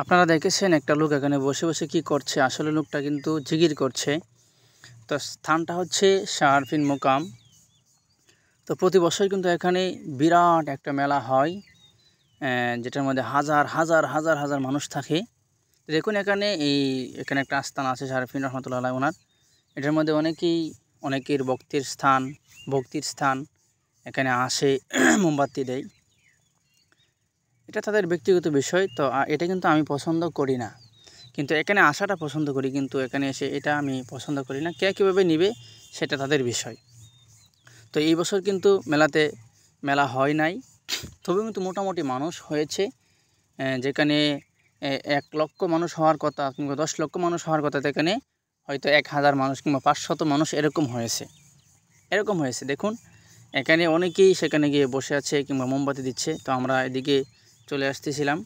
আপনারা দেখেছেন একটা লোক এখানে বসে বসে কি করছে, আসলে লোকটা কিন্তু জিকির করছে। তো স্থানটা হচ্ছে শারফিন মোকাম। তো প্রতি বছর কিন্তু এখানে বিরাট একটা মেলা হয়, যেটার মধ্যে হাজার হাজার হাজার হাজার মানুষ থাকে। দেখুন এখানে এখানে একটা আস্থান আছে শারফিন রহমতুল্লাহ ওনার। এটার মধ্যে অনেকের ভক্তির স্থান এখানে আসে মোমবাতি দেয়। এটা তাদের ব্যক্তিগত বিষয়। তো এটা কিন্তু আমি পছন্দ করি না, কিন্তু এখানে আসাটা পছন্দ করি, কিন্তু এখানে এসে এটা আমি পছন্দ করি না। কে কীভাবে নিবে সেটা তাদের বিষয়। তো এই বছর কিন্তু মেলা হয় নাই, তবে কিন্তু মোটামুটি মানুষ হয়েছে। যেখানে 1 লক্ষ মানুষ হওয়ার কথা কিংবা 10 লক্ষ মানুষ হওয়ার কথা, এখানে হয়তো 1000 মানুষ কিংবা 500 মানুষ এরকম হয়েছে। দেখুন এখানে অনেকেই সেখানে গিয়ে বসে আছে কিংবা মোমবাতি দিচ্ছে। তো আমরা এদিকে চলে আসতেছিলাম।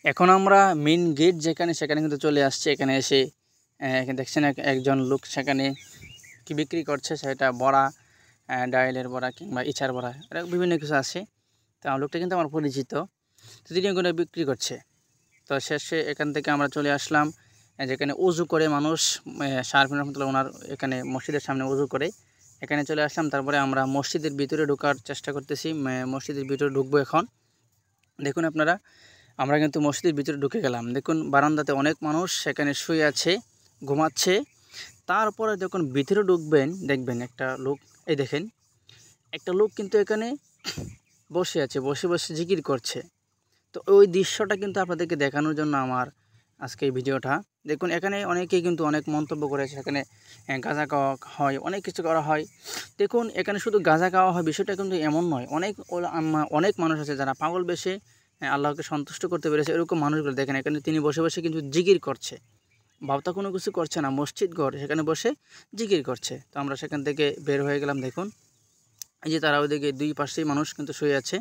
এখন আমরা মেন গেট সেখানে কিন্তু চলে আসছে। এখানে এসে এখানে দেখছেন একজন লোক সেখানে কি বিক্রি করছে, সেটা বড়া, ডাইলের বড়া কিংবা ইচার বড়া, এরা বিভিন্ন কিছু আছে। তো লোকটা কিন্তু আমার পরিচিত। তো তিনি এগুলো বিক্রি করছে। তো শেষে এখান থেকে আমরা চলে আসলাম যেখানে উজু করে মানুষ, শারফিন রহমতুল্লাহ ওনার এখানে মসজিদের সামনে উজু করে এখানে চলে আসলাম। তারপরে আমরা মসজিদের ভিতরে ঢোকার চেষ্টা করতেছি, মসজিদের ভিতরে ঢুকবো এখন। দেখুন আপনারা, আমরা কিন্তু মসজিদের ভিতরে ঢুকে গেলাম। দেখুন বারান্দাতে অনেক মানুষ সেখানে শুয়ে আছে, ঘুমাচ্ছে। তারপরে যখন ভিতরে ঢুকবেন দেখবেন একটা লোক, এই দেখেন একটা লোক কিন্তু এখানে বসে আছে, বসে বসে জিকির করছে। তো ওই দৃশ্যটা কিন্তু আপনাদেরকে দেখানোর জন্য আমার আজকে এই ভিডিওটা। দেখুন এখানে অনেকেই কিন্তু অনেক মন্তব্য করেছে, এখানে গাঁজা খাওয়া হয়, অনেক কিছু করা হয়। দেখুন এখানে শুধু গাঁজা খাওয়া হয় বিষয়টা কিন্তু এমন নয়। অনেক মানুষ আছে যারা পাগল বেশে আল্লাহকে সন্তুষ্ট করতে পেরেছে। এরকম মানুষগুলো দেখেন এখানে তিনি বসে বসে কিন্তু জিকির করছে, ভাবতা কোনো কিছু করছে না, মসজিদ ঘর, সেখানে বসে জিকির করছে। তো আমরা সেখান থেকে বের হয়ে গেলাম। দেখুন এই যে তারা ওইদিকে 2 পাশেই মানুষ কিন্তু শুয়ে আছে।